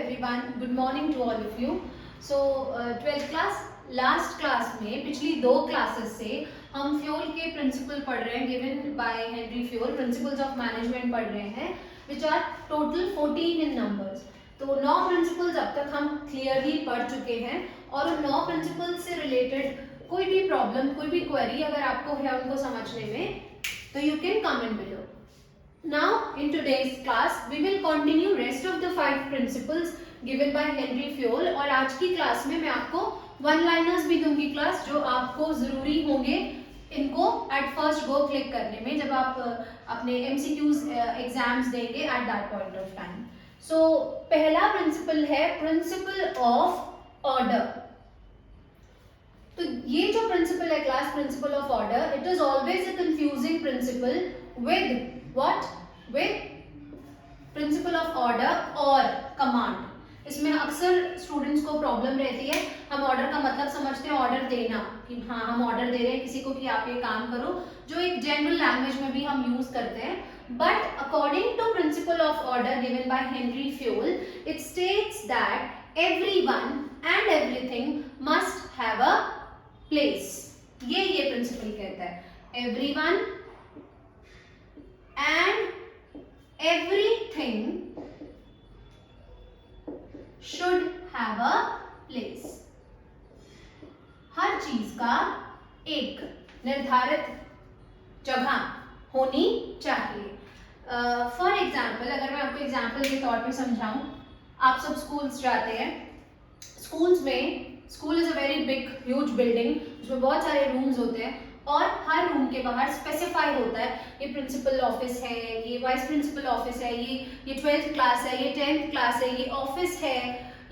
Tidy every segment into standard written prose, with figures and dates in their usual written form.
everyone. Good morning to all of you. So 12th class last class में पिछली दो classes से हम फ्यूल के प्रिंसिपल पढ़ रहे हैं given by Henri Fayol, principles of management पढ़ रहे हैं which are total 14 in numbers. तो 9 प्रिंसिपल्स अब तक हम क्लियरली पढ़ चुके हैं और उन 9 प्रिंसिपल्स से रिलेटेड कोई भी प्रॉब्लम, कोई भी क्वेरी अगर आपको है उनको समझने में तो you can comment below. Now in today's class we will continue rest of the 5 principles given by Henry Fayol और आज की क्लास में मैं आपको वन लाइनर्स भी दूंगी क्लास जो आपको जरूरी होंगे इनको एट फर्स्ट गो क्लिक करने में जब आप अपने MCQs एग्जाम्स देंगे at that point of time. So पहला प्रिंसिपल है प्रिंसिपल ऑफ ऑर्डर। तो ये जो प्रिंसिपल है class, principle of order, it is always a confusing principle with what? With principle of order और command। इसमें अक्सर स्टूडेंट्स को प्रॉब्लम रहती है, हम ऑर्डर का मतलब समझते हैं ऑर्डर देना कि हाँ हम ऑर्डर दे रहे हैं किसी को कि आप ये काम करो, जो एक जनरल लैंग्वेज में भी हम यूज करते हैं। But according to principle of order given by Henri Fayol, it states that everyone and everything must have a place. ये प्रिंसिपल कहता है everyone and everything should have a place। हर चीज का एक निर्धारित जगह होनी चाहिए। फॉर एग्जाम्पल, अगर मैं आपको एग्जाम्पल के तौर पे समझाऊं, आप सब स्कूल्स जाते हैं, स्कूल्स में, school is a very big huge building, उसमें बहुत सारे रूम्स होते हैं और हर रूम के बाहर स्पेसिफाई होता है ये प्रिंसिपल ऑफिस है, ये वाइस प्रिंसिपल ऑफिस है, ये 12th क्लास है, ये 10th क्लास है, ये ऑफिस है,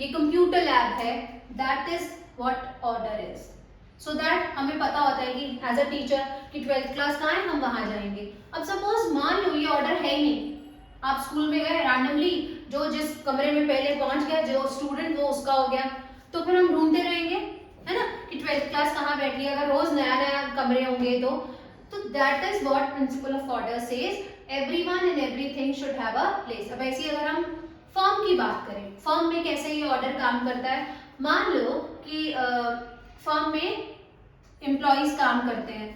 ये कंप्यूटर लैब है। That is what order is. So that हमें पता होता है कि एज अ टीचर कि 12th क्लास कहाँ है, हम वहां जाएंगे। अब सपोज मान लो ये ऑर्डर है ही नहीं, आप स्कूल में गए रैंडमली, जो जिस कमरे में पहले पहुंच गया जो स्टूडेंट वो उसका हो गया, तो फिर हम ढूंढते रहेंगे, है ना, कि 12th क्लास कहाँ बैठी है, अगर रोज नया नया कमरे होंगे तो that is what principle of order says, everyone and everything should have a place. अब ऐसी अगर हम फर्म की बात करें, फर्म में कैसे ये ऑर्डर काम करता है, मान लो कि फर्म में एम्प्लॉइज काम करते हैं,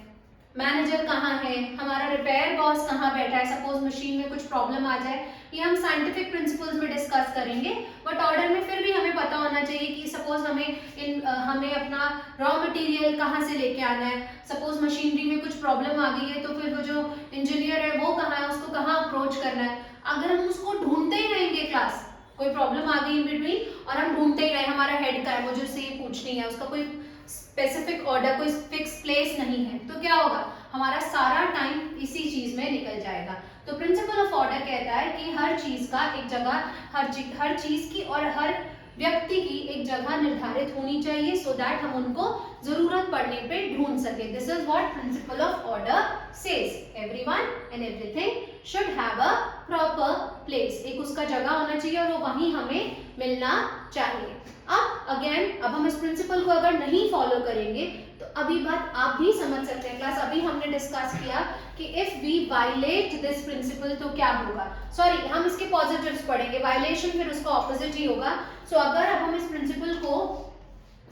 मैनेजर कहाँ है, हमारा रिपेयर बॉस कहाँ बैठा है, सपोज मशीन में कुछ प्रॉब्लम आ जाए, ये हम साइंटिफिक प्रिंसिपल्स में डिस्कस करेंगे। बट ऑर्डर में फिर भी हमें पता होना चाहिए कि सपोज हमें अपना रॉ मटेरियल कहाँ से लेके आना है, सपोज मशीनरी में कुछ प्रॉब्लम आ गई है तो फिर वो जो इंजीनियर है वो कहाँ है, उसको कहाँ अप्रोच करना है। अगर हम उसको ढूंढते ही रहेंगे क्लास, कोई प्रॉब्लम आ गई इन बिटवीन और हम ढूंढते ही रहे, हमारा हेड का है, मुझे उससे पूछनी है, उसका कोई स्पेसिफिक ऑर्डर, कोई फिक्स प्लेस नहीं है, तो क्या होगा, हमारा सारा टाइम इसी चीज में निकल जाएगा। तो प्रिंसिपल ऑफ ऑर्डर कहता है कि हर चीज का एक जगह, हर चीज की और हर व्यक्ति की एक जगह निर्धारित होनी चाहिए सो दैट हम उनको जरूरत पड़ने पे ढूंढ सके। This is what principle of order says, everyone and everything should have a proper place. एक उसका जगह होना चाहिए और वो वहीं हमें मिलना चाहिए। अब हम इस प्रिंसिपल को अगर नहीं फॉलो करेंगे तो अभी बात आप भी समझ सकते हैं क्लास, अभी हमने डिस्कस किया कि if we violate this principle तो क्या होगा। सॉरी, हम इसके पॉजिटिव्स पढ़ेंगे, वायलेशन फिर उसका ऑपोजिट ही होगा। सो अगर अब हम इस प्रिंसिपल को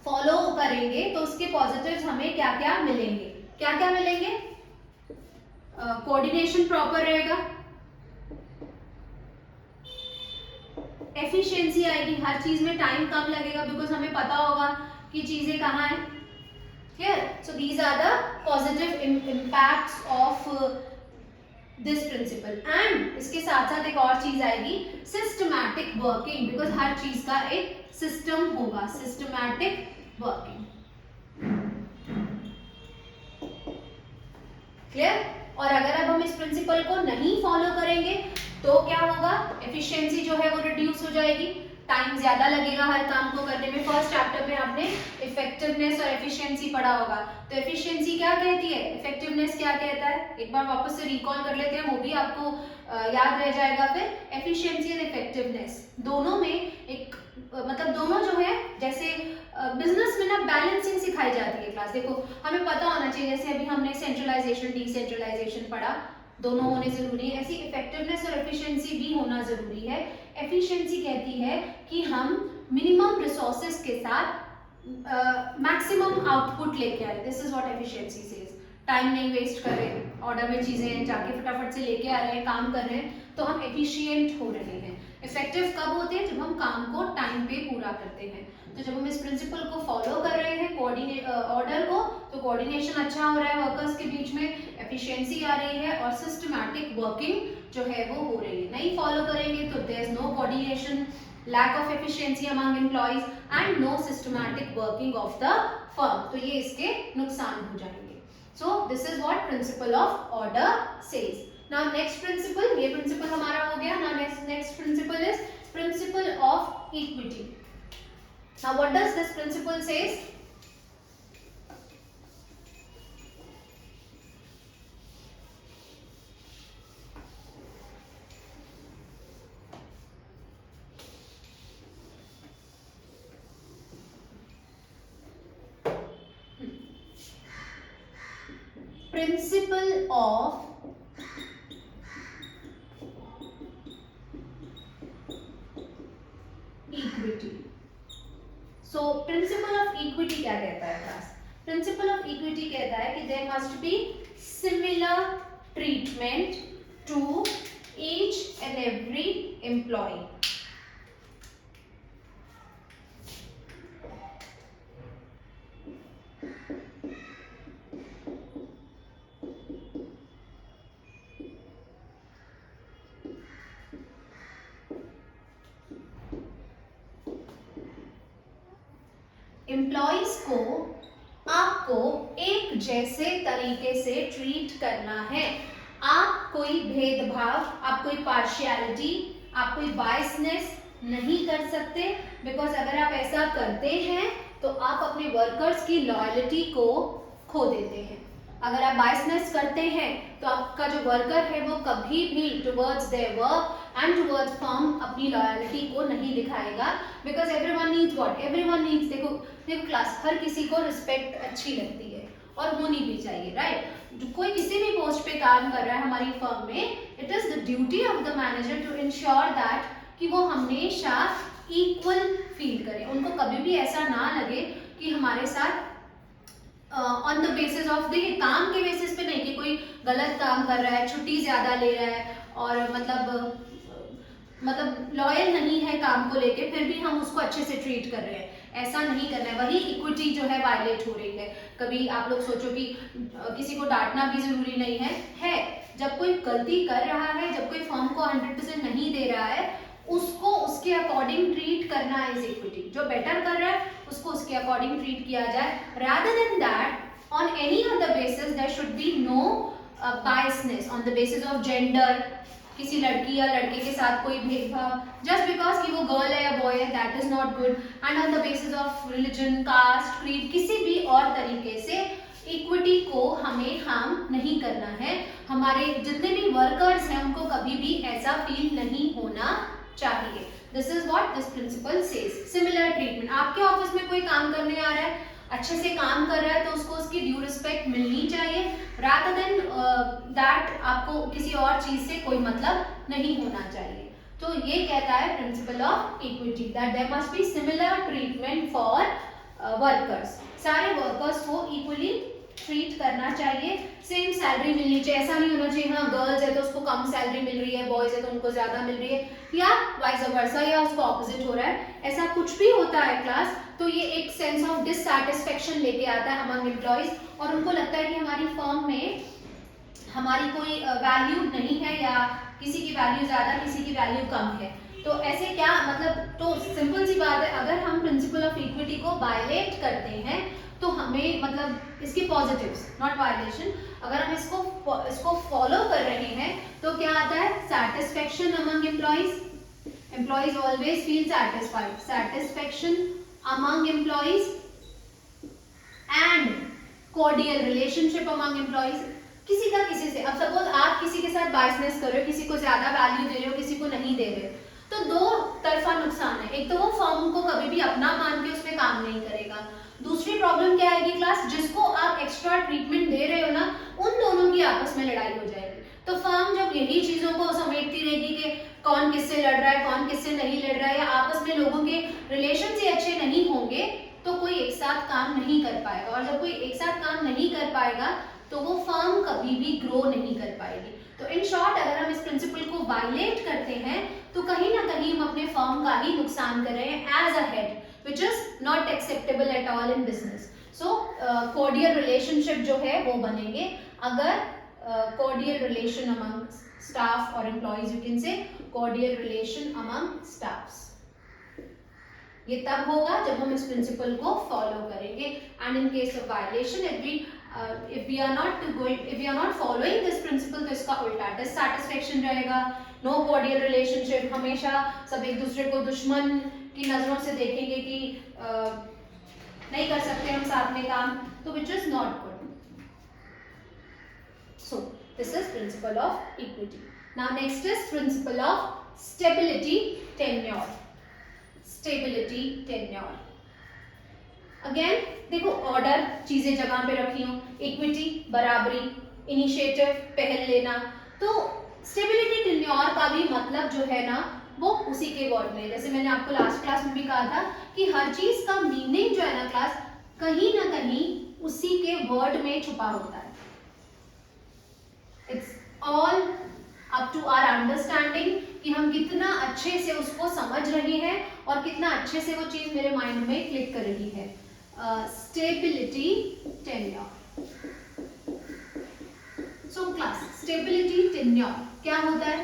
फॉलो करेंगे तो उसके पॉजिटिव्स हमें क्या क्या मिलेंगे, क्या क्या मिलेंगे, कोऑर्डिनेशन प्रॉपर रहेगा, एफिशिएंसी आएगी, हर चीज में टाइम कम लगेगा बिकॉज हमें पता होगा कि चीजें कहाँ हैं। Here, so these are the positive impacts of this principle। and इसके साथ साथ एक और चीज आएगी, systematic working, because हर चीज का एक सिस्टम होगा, systematic working। क्लियर? और अगर अब हम इस प्रिंसिपल को नहीं फॉलो करेंगे तो क्या होगा, एफिशिएंसी जो है वो रिड्यूस हो जाएगी, टाइम ज्यादा लगेगा हर काम को करने में। फर्स्ट चैप्टर में आपने इफेक्टिवनेस और एफिशिएंसी पढ़ा होगा, तो एफिशिएंसी क्या कहती है, इफेक्टिवनेस क्या कहता है, एक बार वापस से रिकॉल कर लेते हैं, वो भी आपको याद रह जाएगा। फिर एफिशिएंसी और इफेक्टिवनेस दोनों में एक मतलब दोनों जो है, जैसे बिजनेस में ना बैलेंसिंग सिखाई जाती है क्लास। देखो हमें पता होना चाहिए, जैसे अभी हमने सेंट्रलाइजेशन डीसेंट्रलाइजेशन पढ़ा, दोनों होने जरूरी है। ऐसी इफेक्टिवनेस और एफिशिएंसी भी होना जरूरी है। एफिशिएंसी कहती है कि हम मिनिमम रिसोर्सेज के साथ मैक्सिमम आउटपुट लेके आए। This is what efficiency says. Time नहीं वेस्ट कर रहे, ऑर्डर में चीजें जाके फटाफट से लेके आ रहे हैं, काम कर रहे हैं, तो हम एफिशिएंट हो रहे हैं। इफेक्टिव कब होते हैं? जब हम काम को टाइम पे पूरा करते हैं। तो जब हम इस प्रिंसिपल को फॉलो कर रहे हैं ऑर्डर को, तो कोऑर्डिनेशन अच्छा हो रहा है वर्कर्स के बीच में, एफिशिएंसी आ रही है और सिस्टमैटिक वर्किंग जो है वो हो रही है। नहीं फॉलो करेंगे तो there is no coordination, lack of efficiency among employees and no systematic working of the firm। तो ये इसके नुकसान हो जाएंगे। So this is what principle of order says। Now next principle, ये principle हमारा हो गया। Now next principle is principle of equity। Now what does this principle says? Principle of equity। So principle of equity क्या कहता है class? Principle of equity कहता है कि there must be similar treatment to each and every employee। Employees को आपको एक जैसे तरीके से ट्रीट करना है। आप कोई भेदभाव, आप कोई पार्शियलिटी, आप कोई बायसनेस नहीं कर सकते, बिकॉज अगर आप ऐसा करते हैं तो आप अपने वर्कर्स की लॉयल्टी को खो देते हैं। अगर आप बायसनेस करते हैं तो आपका जो वर्कर है वो कभी भी towards their work and towards firm अपनी लॉयल्टी को नहीं दिखाएगा, because everyone needs what? Everyone needs, देखो क्लास, हर किसी को रिस्पेक्ट अच्छी लगती है और होनी भी चाहिए, राइट? कोई किसी भी पोस्ट पे काम कर रहा है हमारी फर्म में, it is the duty of the manager to ensure that कि वो हमेशा इक्वल फील करे। उनको कभी भी ऐसा ना लगे कि हमारे साथ ऑन द बेसिस ऑफ, देखिए काम के बेसिस पे नहीं कि कोई गलत काम कर रहा है, छुट्टी ज्यादा ले रहा है और मतलब लॉयल नहीं है काम को लेके, फिर भी हम उसको अच्छे से ट्रीट कर रहे हैं, ऐसा नहीं करना है। वही इक्विटी जो है वायलेट हो रही है। कभी आप लोग सोचो कि किसी को डांटना भी जरूरी नहीं है। जब कोई गलती कर रहा है, जब कोई फर्म को 100% नहीं दे रहा है, उसको उसके अकॉर्डिंग ट्रीट करना इज इक्विटी। जो बेटर कर रहा है उसको उसके अकॉर्डिंग ट्रीट किया जाए, rather than that on any other basis there should be no biasness on the basis of gender, किसी लड़की या लड़के के साथ कोई भेदभाव जस्ट बिकॉज कि वो गर्ल है या बॉय है, that is not good. And on the basis of religion, caste, creed, किसी भी और तरीके से इक्विटी को हमें हार्म नहीं करना है। हमारे जितने भी वर्कर्स हैं उनको कभी भी ऐसा फील नहीं होना चाहिए। This is what this principle says. Similar treatment, आपके ऑफिस में कोई काम करने आ रहा है, अच्छे से काम कर रहा है, तो उसको उसकी ड्यू रिस्पेक्ट मिलनी चाहिए, रादर देन दैट आपको किसी और चीज से कोई मतलब नहीं होना चाहिए। तो ये कहता है principle of equity, that there must be similar treatment for workers. सारे वर्कर्स को इक्वली ट्रीट करना चाहिए, सेम सैलरी मिलनी चाहिए। ऐसा नहीं होना चाहिए हाँ गर्ल्स है तो उसको कम सैलरी मिल रही है, बॉयज है तो उनको ज्यादा मिल रही है, या वाइस वर्सा, या उसको ऑपोजिट हो रहा है। ऐसा कुछ भी होता है क्लास तो ये एक सेंस ऑफ डिससैटिस्फैक्शन लेके आता है अमंग एम्प्लॉइज, और उनको लगता है कि हमारी फर्म में हमारी कोई वैल्यू नहीं है, या किसी की वैल्यू ज्यादा, किसी की वैल्यू कम है। तो ऐसे क्या मतलब, तो सिंपल सी बात है, अगर हम प्रिंसिपल ऑफ इक्विटी को वायलेट करते हैं तो हमें मतलब इसके पॉजिटिव्स, नॉट वायलेशन, अगर हम इसको फॉलो कर रहे हैं तो क्या आता है? Satisfaction among employees, employees always feel satisfied, satisfaction among employees and cordial relationship among employees. किसी का किसी से, अब सपोज आप किसी के साथ बायसनेस कर रहे हो, किसी को ज्यादा वैल्यू दे रहे हो, किसी को नहीं दे रहे हो, तो दो तरफा नुकसान है। एक तो वो फर्म को कभी भी अपना मान के उसमें काम नहीं करेगा, दूसरी प्रॉब्लम क्या आएगी क्लास, जिसको आप एक्स्ट्रा ट्रीटमेंट दे रहे हो ना, उन दोनों की आपस में लड़ाई हो जाएगी। तो फर्म जब यही चीजों को समेटती रहेगी कि कौन किससे लड़ रहा है, कौन किससे नहीं लड़ रहा है, या आपस में लोगों के रिलेशन ही अच्छे नहीं होंगे, तो कोई एक साथ काम नहीं कर पाएगा। और जब कोई एक साथ काम नहीं कर पाएगा तो वो फर्म कभी भी ग्रो नहीं कर पाएगी। तो इन शॉर्ट अगर हम इस प्रिंसिपल को वायलेट करते हैं तो कहीं ना कहीं हम अपने फर्म का ही नुकसान कर रहे हैं as a head, which is not acceptable at all in business. So cordial relationship जो है वो बनेंगे अगर cordial relation among staff or employees, you can say cordial relation among staffs। ये तब होगा जब हम इस प्रिंसिपल को फॉलो करेंगे। And in case of violation if we are not following this principle, तो इसका उल्टा डिससैटिस्फैक्शन रहेगा, नो cordial relationship, हमेशा सब एक दूसरे को दुश्मन की नजरों से देखेंगे कि नहीं कर सकते हम साथ में काम, तो which is not good। So this is principle of equity। Now next is principle of stability tenure। Stability tenure। Again देखो ऑर्डर, चीजें जगह पे रखी हो, इक्विटी बराबरी, इनिशिएटिव पहल लेना। तो स्टेबिलिटी टेन्योर का भी मतलब जो है ना वो उसी के वर्ड में, जैसे मैंने आपको लास्ट क्लास में भी कहा था कि हर चीज का मीनिंग जो है ना क्लास कहीं ना कहीं उसी के वर्ड में छुपा होता है। It's all up to our understanding कि हम कितना अच्छे से उसको समझ रहे हैं और कितना अच्छे से वो चीज मेरे माइंड में क्लिक कर रही है। Stability tenure. So class stability tenure क्या होता है?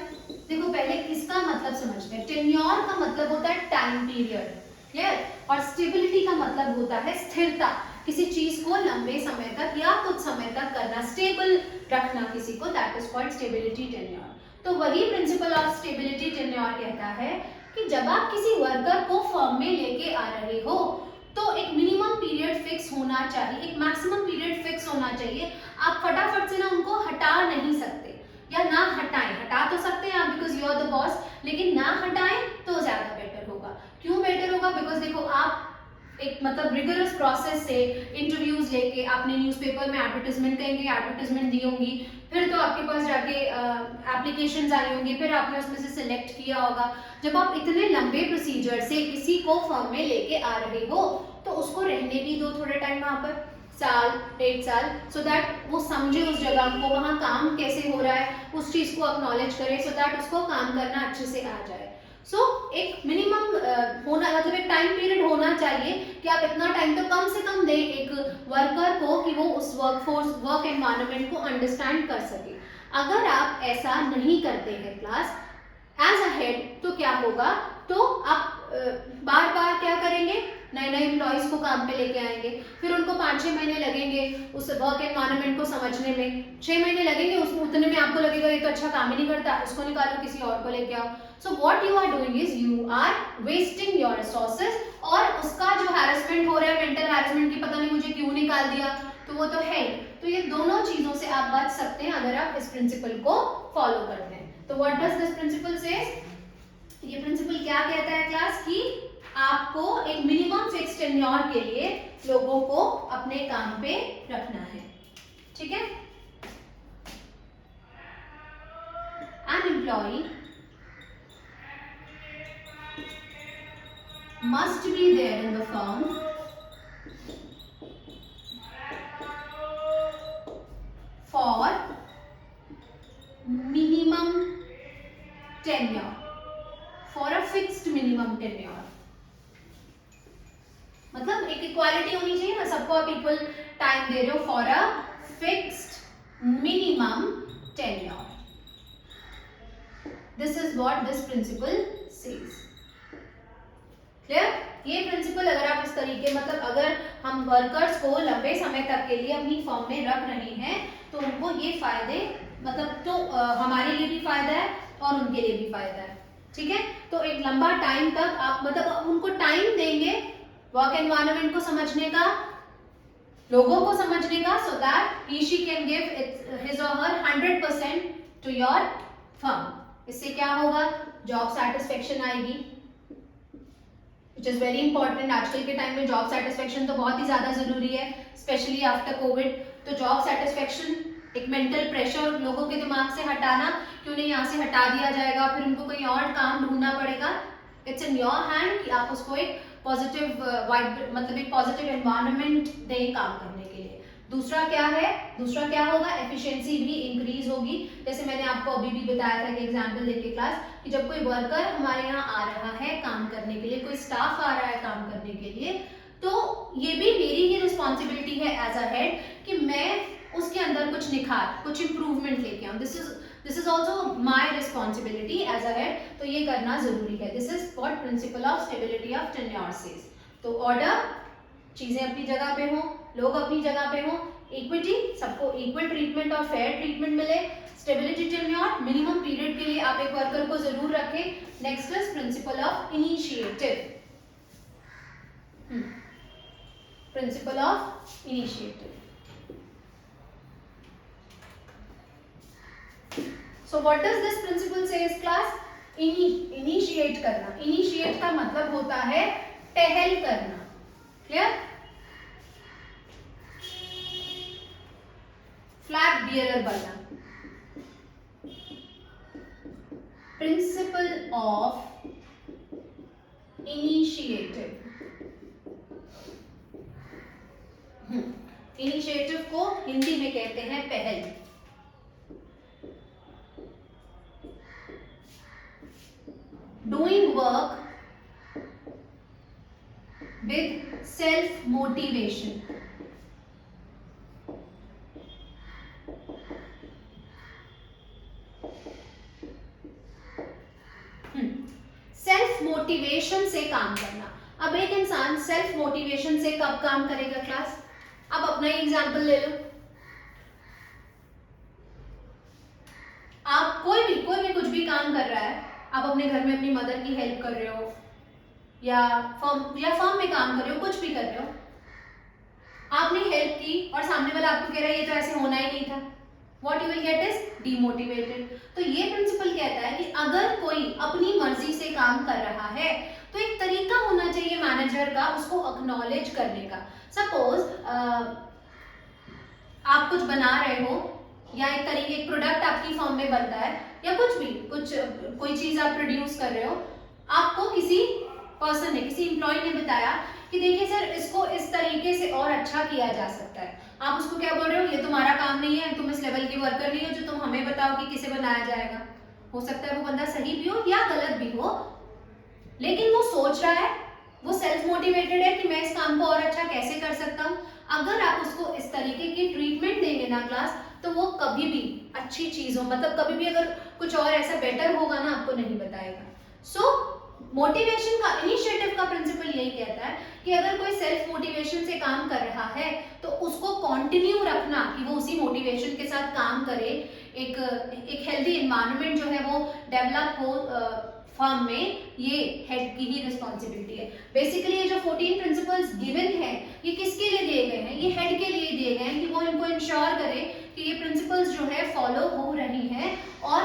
देखो पहले इसका मतलब समझते हैं। टेन्योर का मतलब होता है टाइम पीरियड, क्लियर? और स्टेबिलिटी का मतलब होता है स्थिरता, किसी चीज को लंबे समय तक या कुछ समय तक करना, स्टेबल रखना किसी को, that is called stability tenure. तो वही प्रिंसिपल ऑफ स्टेबिलिटी टेन्योर कहता है कि जब आप किसी वर्कर को फर्म में लेके आ रहे हो तो एक मिनिमम पीरियड फिक्स होना चाहिए, एक मैक्सिमम पीरियड फिक्स होना चाहिए। आप फटाफट से ना उनको हटा नहीं सकते या ना हटाएं, हटा तो सकते हैं आप because you are the boss, लेकिन ना हटाएं तो ज्यादा बेटर होगा। क्यों बेटर होगा? बिकॉज देखो आप एक मतलब रिगरस प्रोसेस से इंटरव्यूज लेके आपने न्यूज़पेपर में एडवर्टाइजमेंट करेंगे, एडवर्टाइजमेंट दी होंगी, फिर तो आपके पास जाके एप्लीकेशंस आई होंगी, फिर आपने उसमें से सिलेक्ट किया होगा। जब आप इतने लंबे प्रोसीजर से किसी को फर्म में लेके आ रहे हो तो उसको रहने भी दो थोड़े टाइम वहाँ पर, साल 1.5 साल, सो दैट वो समझे उस जगह को, वहाँ काम कैसे हो रहा है, उस चीज को एक्नॉलेज करे, सो दैट उसको काम करना अच्छे से आ जाए। सो एक मिनिमम होना मतलब एक टाइम पीरियड होना चाहिए कि आप इतना टाइम तो कम से कम दें एक वर्कर को कि वो उस वर्क एनवायरनमेंट को अंडरस्टैंड कर सके। अगर आप ऐसा नहीं करते हैं क्लास एज अ हेड तो क्या होगा? तो आप बार बार क्या करेंगे? नए नए एम्प्लॉइज को काम पे लेके आएंगे, फिर उनको 5-6 महीने लगेंगे उस वर्क एनवायरनमेंट को समझने में, 6 महीने लगेंगे, उसमें उतने में आपको लगेगा ये तो अच्छा काम ही नहीं करता, उसको निकालो, किसी और को लेके आओ। So what you are doing is you are wasting your resources, और उसका जो हैरेसमेंट हो रहा है, मेंटल हैरेसमेंट की पता नहीं मुझे क्यों निकाल दिया, तो वो तो है। तो ये दोनों चीजों से आप बच सकते हैं अगर आप इस प्रिंसिपल को फॉलो करते हैं। तो what does this principle says? ये प्रिंसिपल क्या कहता है क्लास की आपको एक मिनिमम फिक्स टेन्योर के लिए लोगों को अपने काम पे रखना है, ठीक है? An employee must be there in the firm for minimum tenure, for a fixed minimum tenure। मतलब एक इक्वालिटी होनी चाहिए ना, सबको आप इक्वल टाइम दे रहे हो for a fixed minimum tenure. This is what this principle says, clear? ये प्रिंसिपल अगर आप इस तरीके मतलब अगर हम वर्कर्स को लंबे समय तक के लिए अपनी फर्म में रख रहे हैं तो उनको ये फायदे मतलब तो हमारे लिए भी फायदा है और उनके लिए भी फायदा है, ठीक है? तो एक लंबा टाइम तक आप मतलब उनको टाइम देंगे वर्क एनवायरनमेंट को समझने का, लोगों को समझने का, so that he she can give his और हर 100% टू योर फर्म। इससे क्या होगा? जॉब सेटिस्फेक्शन आएगी, विच इज वेरी इंपॉर्टेंट। आजकल के टाइम में जॉब सेटिस्फेक्शन तो बहुत ही ज्यादा जरूरी है, स्पेशली आफ्टर कोविड। तो जॉब सेटिस्फेक्शन एक मेंटल प्रेशर लोगों के दिमाग से हटाना कि उन्हें यहाँ से हटा दिया जाएगा, फिर उनको कहीं और काम ढूंढना पड़ेगा। इट्स इन योर हैंड कि आप उसको एक पॉजिटिव वाइब मतलब एक पॉजिटिव एनवायरनमेंट दें काम करने के लिए। दूसरा क्या है, दूसरा क्या होगा, एफिशिएंसी भी इंक्रीज होगी। जैसे मैंने आपको अभी भी बताया था कि एग्जांपल देके क्लास कि जब कोई वर्कर हमारे यहाँ आ रहा है काम करने के लिए, कोई स्टाफ आ रहा है काम करने के लिए, तो ये भी मेरी ही रिस्पॉन्सिबिलिटी है एज अ हेड कि मैं उसके अंदर कुछ निखार, कुछ इंप्रूवमेंट लेके आऊँ। This is also my responsibility as a head, तो ये करना जरूरी है। This is what principle of stability of tenure says. तो ऑर्डर, चीजें अपनी जगह पे हो, लोग अपनी जगह पे हो, इक्विटी, सबको इक्वल ट्रीटमेंट और फेयर ट्रीटमेंट मिले, स्टेबिलिटी टेन्योर, मिनिमम पीरियड के लिए आप एक वर्कर को जरूर रखें। Next is principle of initiative, principle of initiative. So what does this principle says class? Initiate करना। इनिशिएट का मतलब होता है पहल करना। क्लियर? फ्लैग बियरर बनना। Principle of initiative. इनिशिएटिव को हिंदी में कहते हैं पहल। Doing work with self motivation. Self motivation से काम करना। अब एक इंसान सेल्फ मोटिवेशन से कब काम करेगा क्लास? अब अपना ही एग्जांपल ले लो। आप कोई भी कुछ भी काम कर रहा है, आप अपने घर में अपनी मदर की हेल्प कर रहे हो या फर्म में काम कर रहे हो, कुछ भी कर रहे हो, आपने हेल्प की और सामने वाला आपको कह रहा है ये तो ऐसे होना ही नहीं था, what you will get is demotivated. तो ये प्रिंसिपल कहता है कि अगर कोई अपनी मर्जी से काम कर रहा है तो एक तरीका होना चाहिए मैनेजर का उसको एक्नॉलेज करने का। सपोज आप कुछ बना रहे हो या एक तरीके एक प्रोडक्ट आपकी फर्म में बनता है या कोई चीज आप प्रोड्यूस कर रहे हो, आपको किसी पर्सन ने, किसी एम्प्लॉय ने बताया कि देखिए सर इसको इस तरीके से और अच्छा किया जा सकता है। आप उसको क्या बोल रहे हो, ये तुम्हारा काम नहीं है, तुम इस लेवल की वर्कर नहीं हो जो तुम हमें बताओ कि किसे बनाया जाएगा। हो सकता है वो बंदा सही भी हो या गलत भी हो, लेकिन वो सोच रहा है, वो सेल्फ मोटिवेटेड है कि मैं इस काम को और अच्छा कैसे कर सकता हूँ। अगर आप उसको इस तरीके की ट्रीटमेंट देंगे ना क्लास, तो वो कभी भी अच्छी चीजों मतलब कभी भी अगर कुछ और ऐसा बेटर होगा ना आपको नहीं बताएगा। सो मोटिवेशन का, इनिशिएटिव का प्रिंसिपल यही कहता है कि अगर कोई सेल्फ मोटिवेशन से काम कर रहा है तो उसको कंटिन्यू रखना कि वो उसी मोटिवेशन के साथ काम करे, एक हेल्दी एनवायरनमेंट जो है वो डेवलप हो फर्म में, ये हेड की ही रिस्पॉन्सिबिलिटी है। बेसिकली ये जो 14 प्रिंसिपल्स गिवन है ये किसके लिए दिए गए हैं, ये हेड के लिए दिए गए हैं कि वो इनको इंश्योर करे कि ये प्रिंसिपल्स जो है फॉलो हो रही हैं और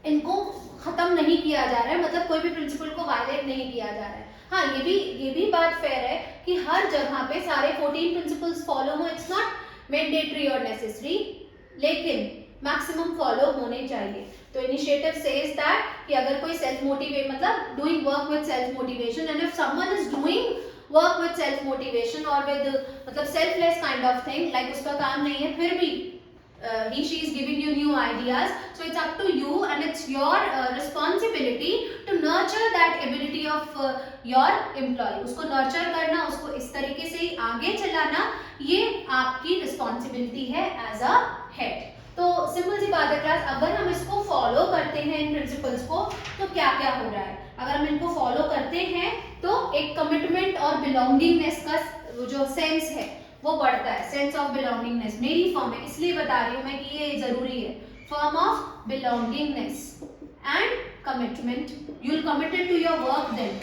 इनको खत्म नहीं किया जा रहा है, मतलब कोई भी प्रिंसिपल को वायलेट नहीं किया जा रहा है। हाँ, ये भी बात फेयर है कि हर जगह पे सारे 14 प्रिंसिपल्स फॉलो हो, इट्स नॉट मैंडेटरी और नेसेसरी, लेकिन मैक्सिमम फॉलो होने चाहिए। तो इनिशिएटिव सेज दैट कि अगर कोई सेल्फ मोटिवेट मतलब doing work with self motivation, and if someone is doing work with self motivation और विद मतलब selfless kind of thing, like उसका काम नहीं है फिर भी he she is giving you new ideas, so it's up to you and it's your responsibility to nurture that ability of your employee. उसको nurture करना, उसको इस तरीके से ही आगे चलाना, ये आपकी responsibility है as a head। तो सिंपल सी बात है क्लास, अगर हम इसको फॉलो करते हैं इन प्रिंसिपल्स को तो क्या क्या हो रहा है। अगर हम इनको फॉलो करते हैं तो एक कमिटमेंट और बिलोंगिंगनेस का जो सेंस है वो बढ़ता है, सेंस ऑफ बिलोंगिंगनेस। मेरी फर्म है इसलिए बता रही हूँ मैं कि ये जरूरी है, firm of belongingness and commitment, you will committed to your work then.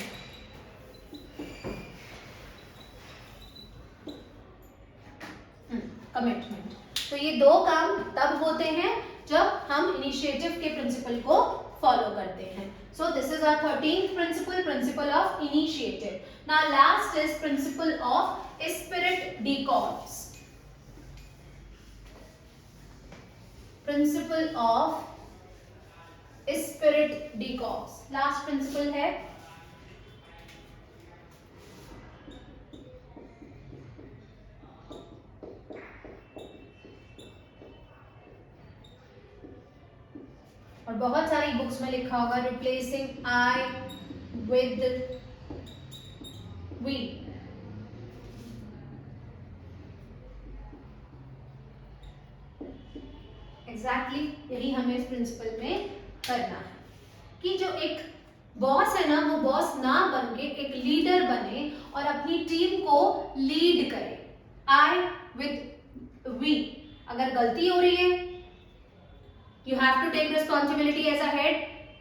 Commitment, तो ये दो काम तब होते हैं जब हम इनिशिएटिव के प्रिंसिपल को फॉलो करते हैं। So this is our 13th principle, principle of initiative. Now last is principle of spirit de corps. Principle of spirit de corps. Last principle है और बहुत सारी बुक्स में लिखा होगा replacing I with we. Exactly यही हमें इस प्रिंसिपल में करना है कि जो एक बॉस है ना, वो बॉस ना बन के एक लीडर बने और अपनी टीम को लीड करे। I with we. अगर गलती हो रही है, you have to take responsibility as a head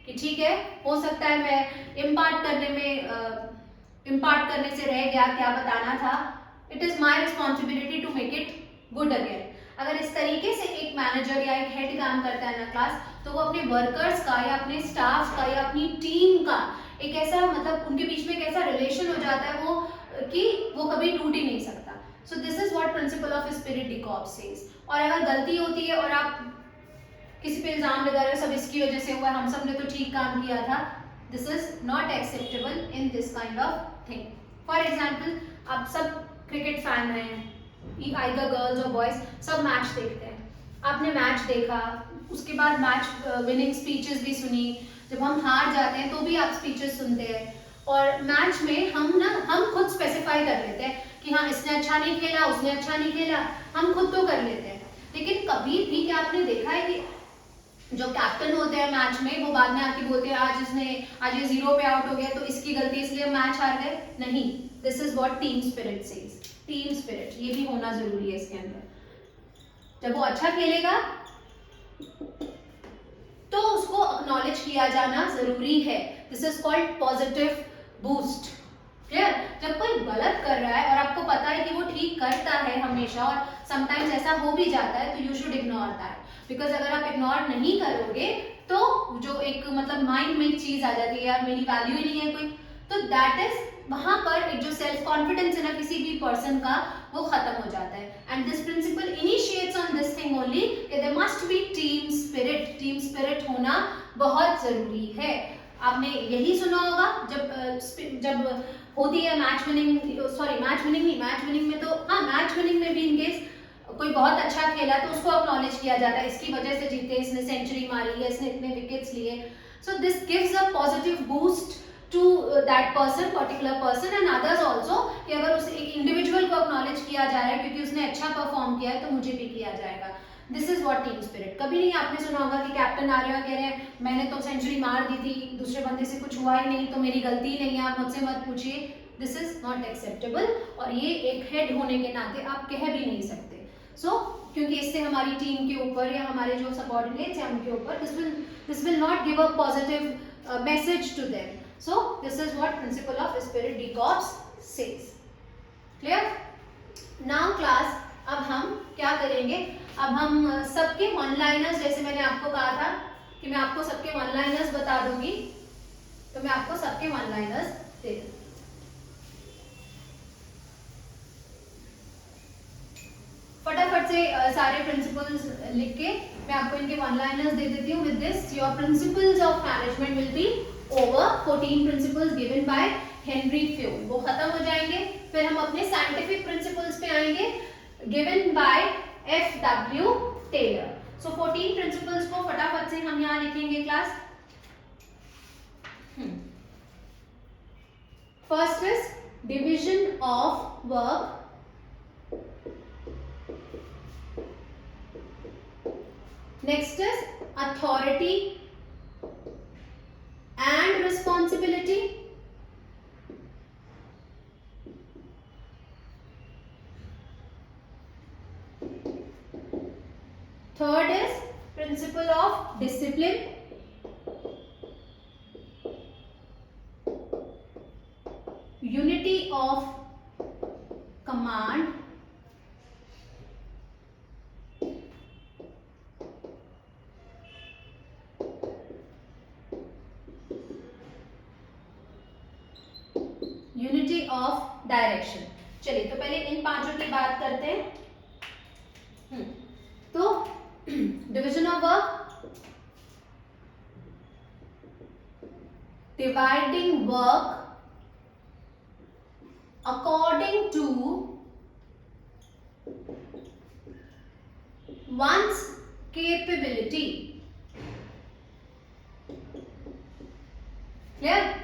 कि ठीक है, हो सकता है मैं इम्पार्ट करने से रह गया, क्या बताना था, it is my responsibility to make it good again. अगर इस तरीके से एक मैनेजर या एक हेड काम करता है ना क्लास, तो वो अपने वर्कर्स का या अपने स्टाफ का या अपनी टीम का एक ऐसा मतलब उनके बीच में एक ऐसा रिलेशन हो जाता है वो कि वो कभी टूट ही नहीं सकता। सो this is what principle of spirit de corps says. और अगर गलती होती है और आप किसी पे इल्जाम लगा रहे हो सब इसकी वजह से हुआ, हम सब ने तो ठीक काम किया था, this is not acceptable in this kind of thing. For example, आप सब क्रिकेट फैन हैं, आइदर गर्ल्स और बॉयज, सब मैच देखते हैं। आपने मैच देखा, उसके बाद मैच विनिंग स्पीचेस भी सुनी, जब हम हार जाते हैं तो भी आप स्पीचेस सुनते हैं। और मैच में हम खुद स्पेसिफाई कर लेते हैं कि हाँ इसने अच्छा नहीं खेला, उसने अच्छा नहीं खेला, हम खुद तो कर लेते हैं। लेकिन कभी भी क्या आपने देखा है कि जो कैप्टन होते हैं मैच में, वो बाद में आके बोलते हैं आज ये 0 पे आउट हो गया तो इसकी गलती इसलिए मैच हार गए? नहीं, this is what team spirit says. Team spirit ये भी होना जरूरी है इसके अंदर। जब वो अच्छा खेलेगा तो उसको एक्नॉलेज किया जाना जरूरी है। This is called positive boost. Clear? जब कोई गलत कर रहा है और आपको पता है कि वो ठीक करता है हमेशा, और समटाइम्स ऐसा हो भी जाता है, तो you should ignore that. Because अगर आप इग्नोर नहीं करोगे तो जो एक मतलब माइंड में एक चीज आ जाती है, यार मेरी वैल्यू ही नहीं है कोई, तो दैट इज वहां पर एक जो सेल्फ कॉन्फिडेंस है ना किसी भी पर्सन का, वो खत्म हो जाता है। And this principle initiates on this thing only कि there must be team spirit. Team spirit होना बहुत जरूरी है। आपने यही सुना होगा जब होती है मैच विनिंग में तो हाँ, मैच विनिंग में भी इनकेस कोई बहुत अच्छा खेला तो उसको एक्नॉलेज किया जाता है, इसकी वजह से जीते, इसने सेंचुरी मारी है, इसने इतने विकेट्स लिए। So this gives a positive boost to that person, particular person and others also, कि अगर उस एक इंडिविजुअल को एक्नॉलेज किया जा रहा है क्योंकि उसने अच्छा परफॉर्म किया है तो मुझे भी किया जाएगा। This is what team spirit. कभी नहीं आपने सुना होगा कि कैप्टन आ रहे हो कह रहे हैं मैंने तो सेंचुरी मार दी थी, दूसरे बंदे से कुछ हुआ ही नहीं, तो मेरी गलती नहीं है, आप मुझसे मत पूछिए। दिस इज नॉट एक्सेप्टेबल, और ये एक हेड होने के नाते आप कह भी नहीं सकते। क्योंकि इससे हमारी टीम के ऊपर या हमारे जो सबऑर्डिनेट्स हैं उनके ऊपर this will not give a positive message to them. So this is what principle of spirit de corps says. Clear? Now class, अब हम क्या करेंगे, अब हम सबके वन लाइनर्स, जैसे मैंने आपको कहा था कि मैं आपको सबके वन लाइनर्स बता दूंगी, तो मैं आपको सबके वन लाइनर्स दे दूंगी। फटाफट से सारे प्रिंसिपल्स लिख के मैं आपको इनके वन लाइनर्स दे देती हूँ। With this your principles of management will be over. 14 principles given by Henri fuel, वो खत्म हो जाएंगे। फिर हम अपने साइंटिफिक प्रिंसिपल्स पे आएंगे, गिवन बाय F.W. टेलर। सो 14 प्रिंसिपल्स को फटाफट से हम यहाँ लिखेंगे class. First is division of work, next is authority and responsibility, third is principle of discipline, unity of command, unity of direction. चलिए तो पहले इन पांचों की बात करते हैं। तो Division of work, dividing work according to one's capability. Clear?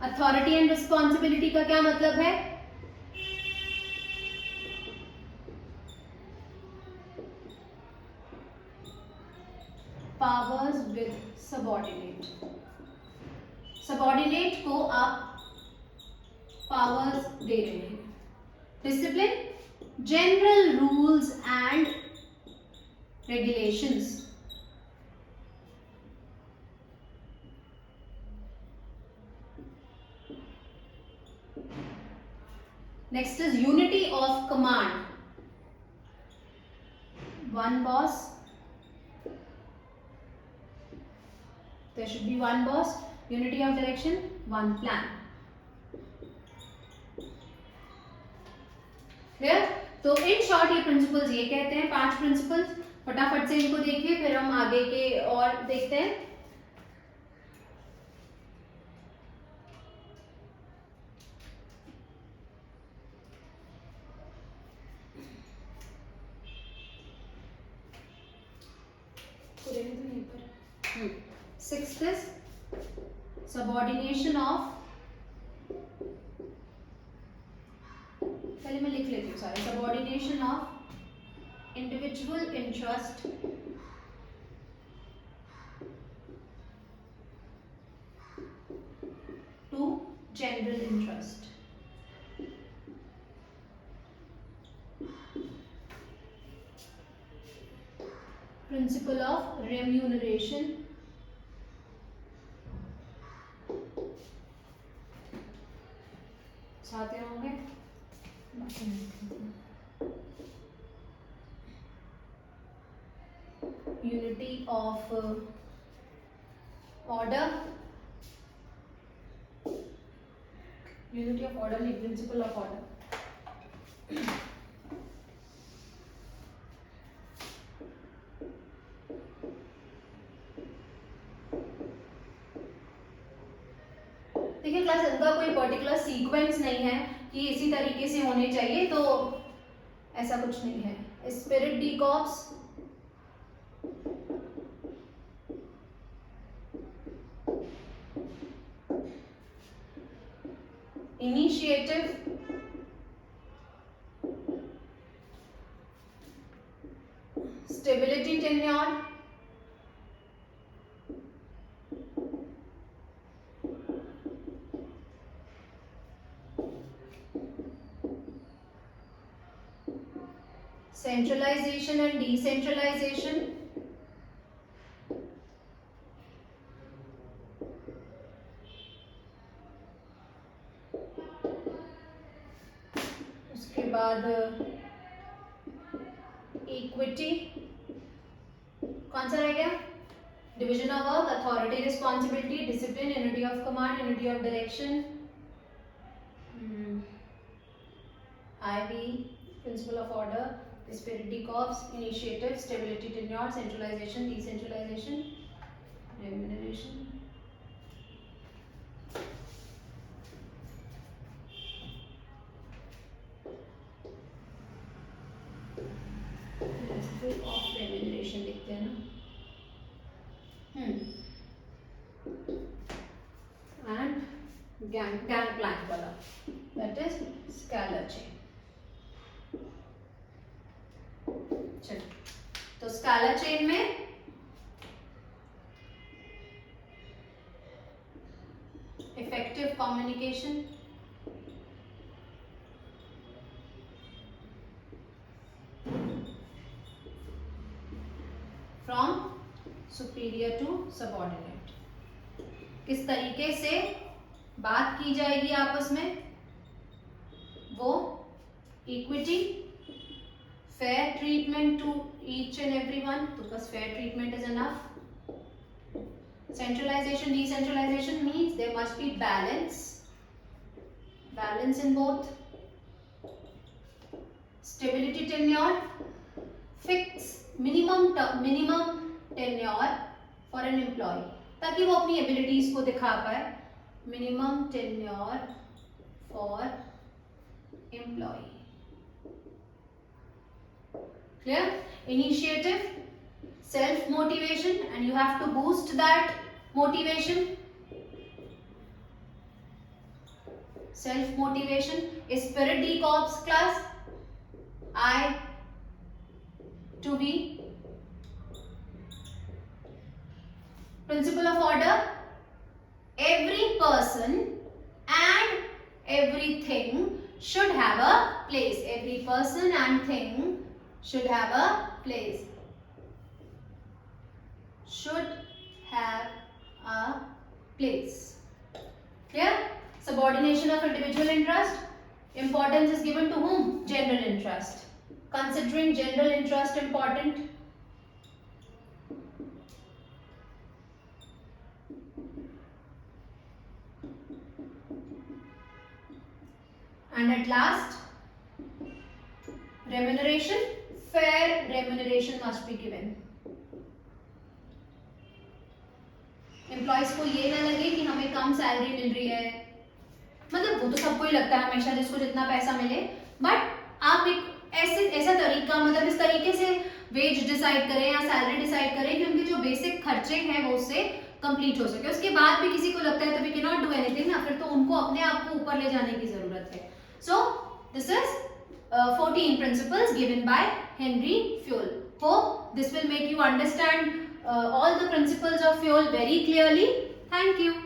Authority and responsibility का क्या मतलब है? Powers with subordinate. Subordinate को आप powers दे रहे हैं. Discipline, general rules and regulations. Next is unity of command. One boss. There should be one boss. Unity of direction, one plan. Clear? तो in short ये principles ये कहते हैं, 5 principles. फटाफट से इनको देखिए, फिर हम आगे के और देखते हैं. Sixth is subordination of, पहले मैं लिख लेती हूँ सारे. Subordination of individual interest to general interest. Principle of remuneration. साथ में होंगे. Unity of order. Unity of order नहीं, principle of order. देखिए क्लास, इनका कोई पर्टिकुलर सीक्वेंस नहीं है कि इसी तरीके से होने चाहिए, तो ऐसा कुछ नहीं है. Spirit de corps, initiative, stability tenure, centralization and decentralization, उसके बाद इक्विटी. कौन सा रह गया? Division of work, authority responsibility, discipline, unity of command, unity of direction, IB, principal of order, spirit de corps, initiative, stability tenure, centralization, decentralization, remuneration. Principle of remuneration लिखते हैं ना. And Gangplank वाला, that is scalar chain. चलो, तो scalar chain में effective communication, from superior to subordinate. किस तरीके से बात की जाएगी आपस में, वो equity, fair treatment to each and everyone, तो बस fair treatment is enough. Centralization, decentralization means there must be balance in both. Stability tenure, fix minimum tenure for an employee, ताकि वो अपनी एबिलिटीज को दिखा पाए. Minimum tenure for employee. Clear? Initiative, self motivation, and you have to boost that motivation. Self motivation is Spirit D Corps class. I to be. Principle of order. Every person and everything should have a place. Every person and thing should have a place. Should have a place. Clear? Subordination of individual interest. Importance is given to whom? General interest. Considering general interest important. And at last, remuneration. Fair remuneration must be given. Employees को ये ना लगे कि हमें कम salary मिल रही है, मतलब वो तो सबको ही लगता है हमेशा जिसको जितना पैसा मिले, बट आप एक ऐसा तरीका, मतलब इस तरीके से वेज डिसाइड करें या सैलरी डिसाइड करें कि उनके जो बेसिक खर्चे हैं वो उससे कंप्लीट हो सके. उसके बाद भी किसी को लगता है तो we can not do anything ना, फिर तो उनको अपने आप को ऊपर ले जाने की जरूरत है. सो this is 14 principles given by Henry Fayol. Hope this will make you understand all the principles of Fayol very clearly. Thank you.